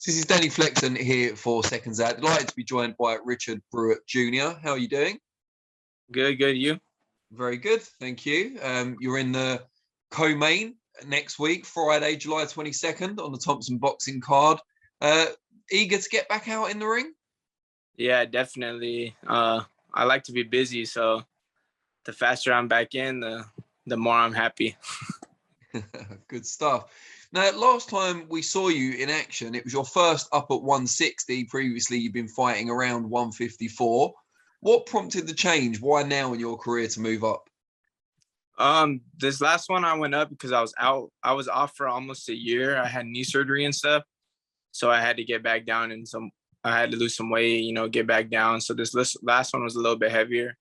This is Danny Flexon here for Seconds Out. Delighted to be joined by Richard Brewart Jr. How are you doing? Good. You? Very good, thank you. You're in the co-main next week, Friday, July 22nd, on the Thompson boxing card. Eager to get back out in the ring? Yeah, definitely. I like to be busy, so the faster I'm back in, the more I'm happy. Good stuff. Now, last time we saw you in action, it was your first up at 160. Previously, you've been fighting around 154. What prompted the change? Why now in your career to move up? This last one I went up because I was out. I was off for almost a year. I had knee surgery and stuff, so I had to get back down I had to lose some weight, get back down. So this last one was a little bit heavier,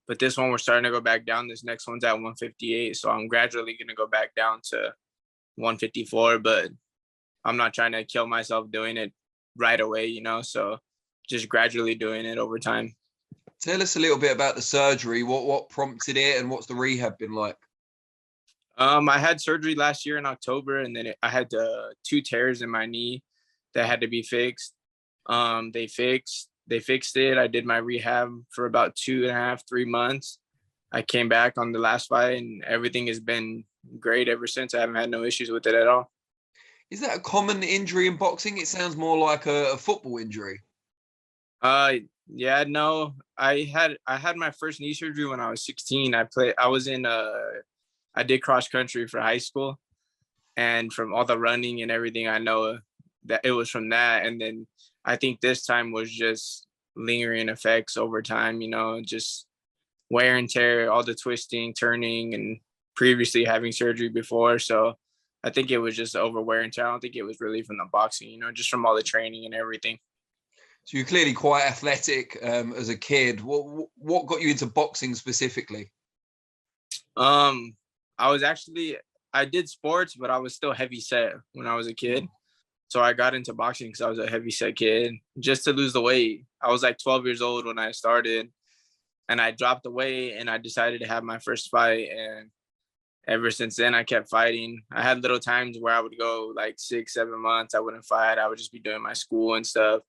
but this one we're starting to go back down. This next one's at 158, so I'm gradually going to go back down to 154, but I'm not trying to kill myself doing it right away, so just gradually doing it over time. Tell us a little bit about the surgery. What prompted it, and what's the rehab been like? I had surgery last year in October, and then I had 2 tears in my knee that had to be fixed. They fixed it. I did my rehab for about 2.5, 3 months. I came back on the last fight, and everything has been great ever since. I haven't had no issues with it at all. Is that a common injury in boxing? It sounds more like a football injury. Yeah, no. I had my first knee surgery when I was 16. I did cross country for high school, and from all the running and everything, I know that it was from that. And then I think this time was just lingering effects over time, just wear and tear, all the twisting, turning, and previously having surgery before. So I think it was just over wear and tear. I don't think it was really from the boxing, just from all the training and everything. So you're clearly quite athletic as a kid. What got you into boxing specifically? I did sports, but I was still heavy set when I was a kid. So I got into boxing because I was a heavy set kid, just to lose the weight. I was like 12 years old when I started, and I dropped the weight, and I decided to have my first fight. And ever since then, I kept fighting. I had little times where I would go like 6, 7 months. I wouldn't fight. I would just be doing my school and stuff.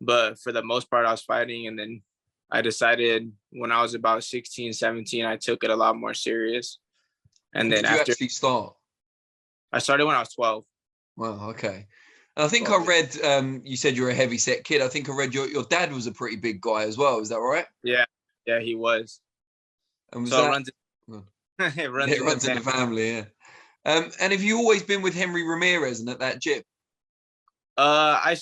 But for the most part, I was fighting. And then I decided when I was about 16, 17, I took it a lot more serious. And then did you actually start? I started when I was 12. Wow, okay. And I think I read, you said you're a heavy set kid. I think I read your dad was a pretty big guy as well. Is that right? Yeah, he was. And was so that... it runs in the family, yeah. And have you always been with Henry Ramirez and at that gym? I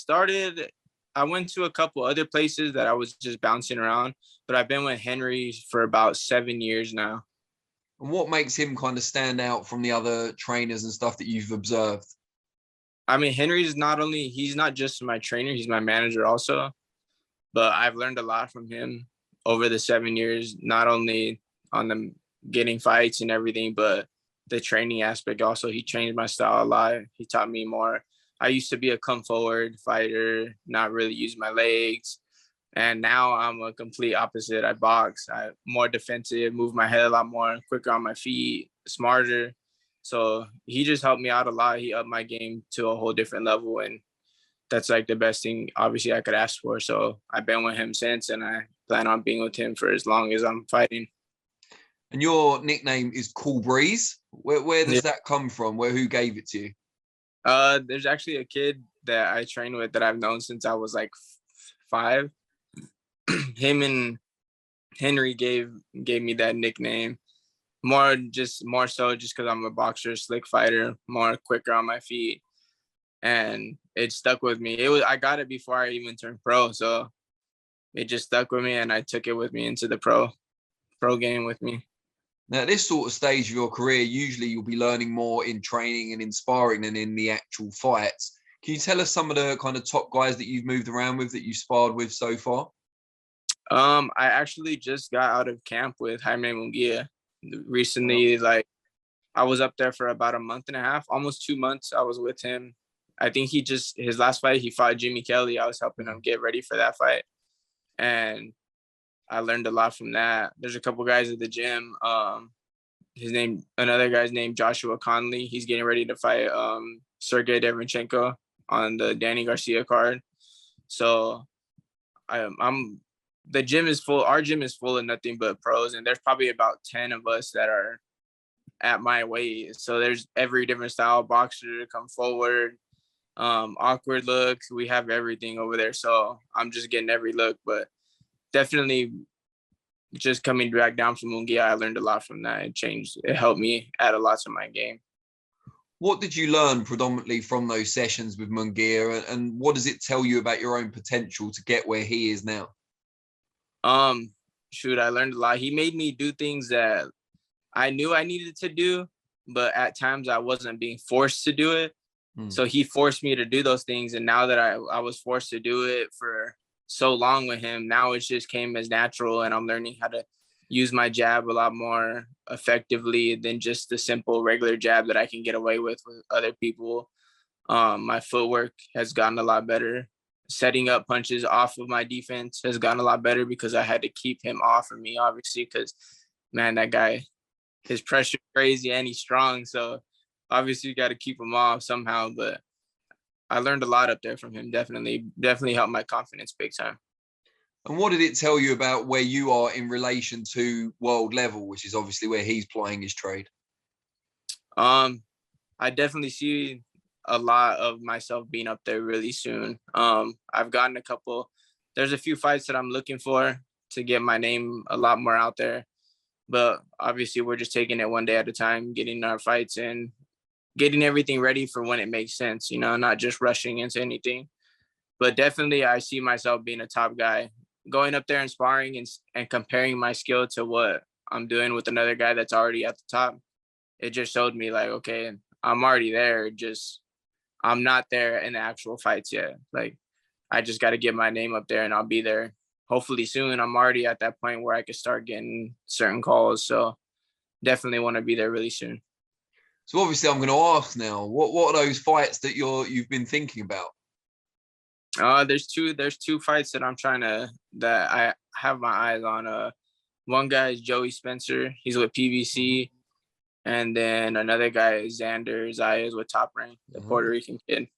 went to a couple other places that I was just bouncing around, but I've been with Henry for about 7 years now. And what makes him kind of stand out from the other trainers and stuff that you've observed? I mean, he's not just my trainer, he's my manager also, but I've learned a lot from him over the 7 years, not only on the getting fights and everything, but the training aspect also. He changed my style a lot. He taught me more. I used to be a come forward fighter, not really use my legs. And now I'm a complete opposite. I box, I'm more defensive, move my head a lot more, quicker on my feet, smarter. So he just helped me out a lot. He upped my game to a whole different level. And that's like the best thing, obviously, I could ask for. So I've been with him since, and I plan on being with him for as long as I'm fighting. And your nickname is Cool Breeze. Where does that come from? Who gave it to you? There's actually a kid that I train with that I've known since I was like 5. Him and Henry gave me that nickname. More so just because I'm a boxer, slick fighter, more quicker on my feet, and it stuck with me. I got it before I even turned pro, so it just stuck with me, and I took it with me into the pro game with me. Now, at this sort of stage of your career, usually you'll be learning more in training and in sparring than in the actual fights. Can you tell us some of the kind of top guys that you've moved around with, that you've sparred with so far? I actually just got out of camp with Jaime Munguia recently. Like, I was up there for about a month and a half, almost 2 months. I was with him. I think his last fight, he fought Jimmy Kelly. I was helping him get ready for that fight. And I learned a lot from that. There's a couple guys at the gym. Another guy's named Joshua Conley. He's getting ready to fight Sergey Derevchenko on the Danny Garcia card. So the gym is full. Our gym is full of nothing but pros, and there's probably about 10 of us that are at my weight. So there's every different style boxer to come forward, awkward looks. We have everything over there. So I'm just getting every look, but definitely just coming back down from Munguia, I learned a lot from that. It helped me add a lot to my game. What did you learn predominantly from those sessions with Munguia, and what does it tell you about your own potential to get where he is now? I learned a lot. He made me do things that I knew I needed to do, but at times I wasn't being forced to do it. So he forced me to do those things. And now that I was forced to do it for so long with him, now it just came as natural, and I'm learning how to use my jab a lot more effectively than just the simple regular jab that I can get away with other people. My footwork has gotten a lot better. Setting up punches off of my defense has gotten a lot better because I had to keep him off of me, obviously, because, man, that guy, his pressure is crazy and he's strong. So obviously you got to keep him off somehow. But I learned a lot up there from him. Definitely helped my confidence big time. And what did it tell you about where you are in relation to world level, which is obviously where he's plying his trade? I definitely see a lot of myself being up there really soon. I've gotten there's a few fights that I'm looking for to get my name a lot more out there. But obviously we're just taking it one day at a time, getting our fights in, getting everything ready for when it makes sense, not just rushing into anything. But definitely I see myself being a top guy. Going up there and sparring and comparing my skill to what I'm doing with another guy that's already at the top, it just showed me like, okay, I'm already there. Just I'm not there in the actual fights yet. Like, I just got to get my name up there and I'll be there hopefully soon. I'm already at that point where I could start getting certain calls. So definitely want to be there really soon. So obviously I'm going to ask now, what are those fights that you've been thinking about? There's two fights that that I have my eyes on. One guy is Joey Spencer. He's with PBC. And then another guy is Xander Zayas with Top Rank, the Puerto Rican kid.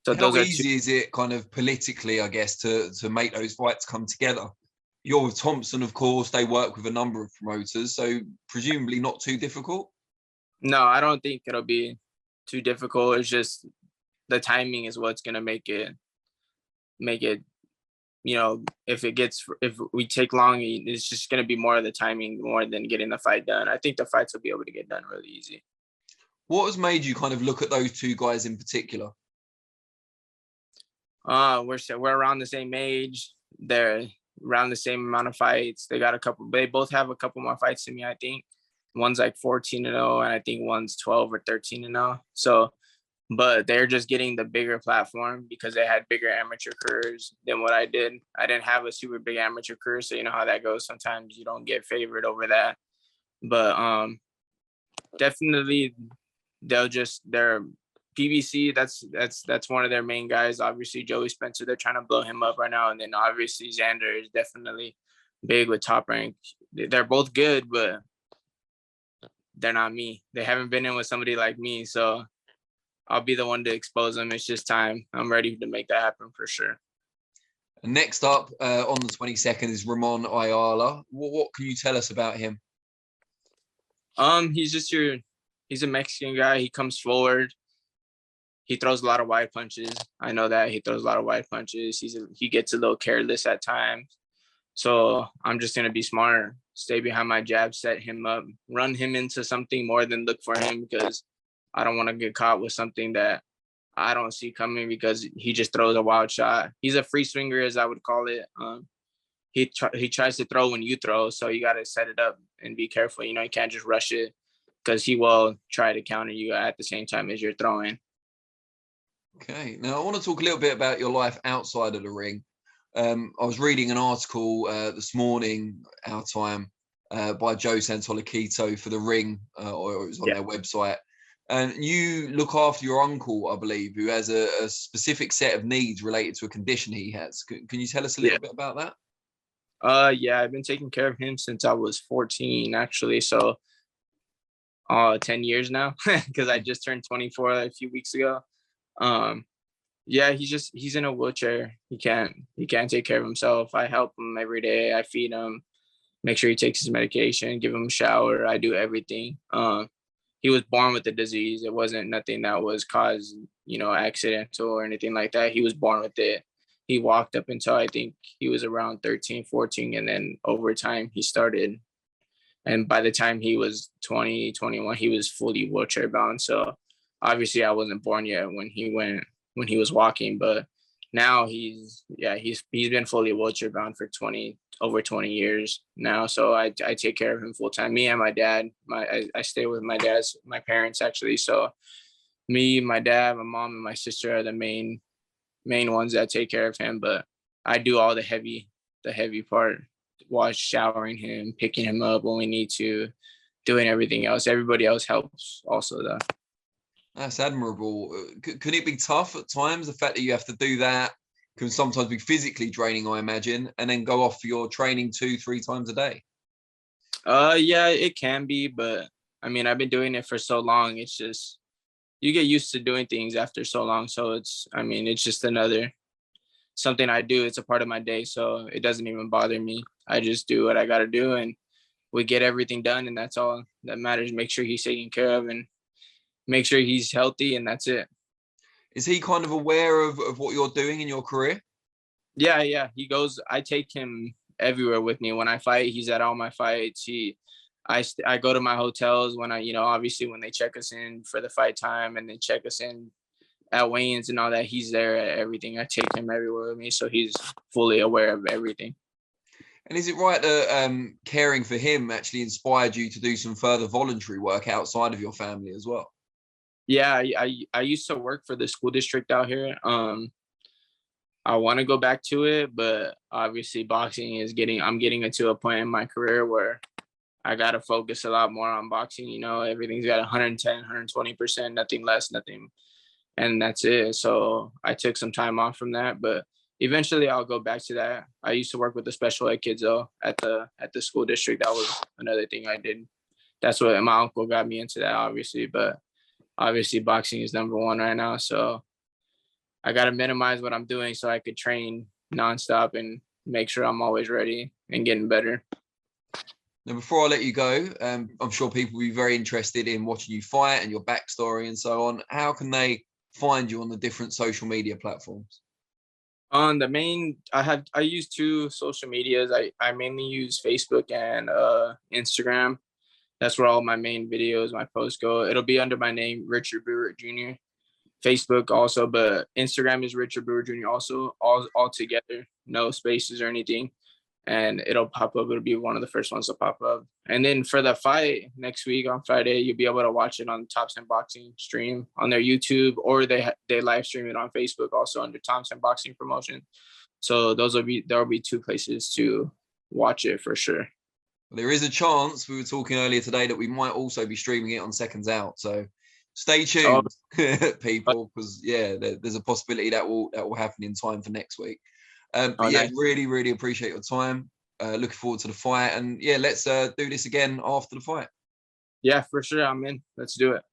So how easy is it kind of politically, I guess, to make those fights come together? You're with Thompson, of course. They work with a number of promoters, so presumably not too difficult? No, I don't think it'll be too difficult. It's just the timing is what's going to make it, if we take long, it's just going to be more of the timing more than getting the fight done. I think the fights will be able to get done really easy. What has made you kind of look at those two guys in particular? We're around the same age. They're around the same amount of fights. They both have a couple more fights than me, I think. One's like 14-0, and I think one's 12 or 13-0. So, but they're just getting the bigger platform because they had bigger amateur careers than what I did. I didn't have a super big amateur career, so you know how that goes. Sometimes you don't get favored over that. But definitely they're PBC. That's one of their main guys. Obviously Joey Spencer, they're trying to blow him up right now, and then obviously Xander is definitely big with Top Rank. They're both good, but they're not me. They haven't been in with somebody like me, so I'll be the one to expose them. It's just time. I'm ready to make that happen for sure. And next up on the 22nd is Ramon Ayala. What can you tell us about him? He's a Mexican guy. He comes forward. He throws a lot of wide punches. I know that he throws a lot of wide punches. He gets a little careless at times. So I'm just going to be smart, stay behind my jab, set him up, run him into something more than look for him, because I don't want to get caught with something that I don't see coming because he just throws a wild shot. He's a free swinger, as I would call it. He tries to throw when you throw, so you got to set it up and be careful. You can't just rush it because he will try to counter you at the same time as you're throwing. Okay. Now I want to talk a little bit about your life outside of the ring. I was reading an article this morning, our time, by Joe Santoliquito for The Ring, or it was on their website. And you look after your uncle, I believe, who has a specific set of needs related to a condition he has. Can you tell us a little bit about that? Yeah, I've been taking care of him since I was 14, actually. So 10 years now, because I just turned 24 a few weeks ago. Yeah, he's in a wheelchair. He can't take care of himself. I help him every day. I feed him, make sure he takes his medication, give him a shower. I do everything. He was born with the disease. It wasn't nothing that was caused, accidental or anything like that. He was born with it. He walked up until I think he was around 13, 14, and then over time he started. And by the time he was 20, 21, he was fully wheelchair bound. So obviously I wasn't born yet when he was walking, but now he's been fully wheelchair bound for over 20 years now. So I take care of him full time. Me and my dad, I stay with my parents actually. So me, my dad, my mom, and my sister are the main ones that take care of him. But I do all the heavy part, showering him, picking him up when we need to, doing everything else. Everybody else helps also though. That's admirable. Can it be tough at times? The fact that you have to do that can sometimes be physically draining, I imagine, and then go off for your training 2-3 times a day. Yeah, it can be, but I mean, I've been doing it for so long. It's just, you get used to doing things after so long. So it's just another something I do. It's a part of my day. So it doesn't even bother me. I just do what I got to do and we get everything done. And that's all that matters. Make sure he's taken care of and make sure he's healthy. And that's it. Is he kind of aware of what you're doing in your career? Yeah. He goes, I take him everywhere with me. When I fight, he's at all my fights. I go to my hotels when obviously when they check us in for the fight time and they check us in at weigh-ins and all that, he's there at everything. I take him everywhere with me. So he's fully aware of everything. And is it right that caring for him actually inspired you to do some further voluntary work outside of your family as well? Yeah, I used to work for the school district out here. I want to go back to it, but obviously boxing I'm getting into a point in my career where I got to focus a lot more on boxing. Everything's got 110, 120%, nothing less, nothing. And that's it. So I took some time off from that, but eventually I'll go back to that. I used to work with the special ed kids though at the school district. That was another thing I did. That's what my uncle got me into that, obviously, but obviously boxing is number one right now. So I got to minimize what I'm doing so I could train nonstop and make sure I'm always ready and getting better. Now, before I let you go, I'm sure people will be very interested in watching you fight and your backstory and so on. How can they find you on the different social media platforms? On the main, I use 2 social medias. I mainly use Facebook and Instagram. That's where all my main videos, my posts go. It'll be under my name, Richard Brewart Jr. Facebook also, but Instagram is Richard Brewart Jr. also, all together, no spaces or anything. And it'll pop up. It'll be one of the first ones to pop up. And then for the fight next week on Friday, you'll be able to watch it on Thompson Boxing stream on their YouTube, or they live stream it on Facebook also under Thompson Boxing Promotion. So there'll be 2 places to watch it for sure. There is a chance, we were talking earlier today, that we might also be streaming it on SecondsOut. So stay tuned, people, because there's a possibility that will happen in time for next week. But nice. Really, really appreciate your time. Looking forward to the fight, and let's do this again after the fight. Yeah, for sure. I'm in. Let's do it.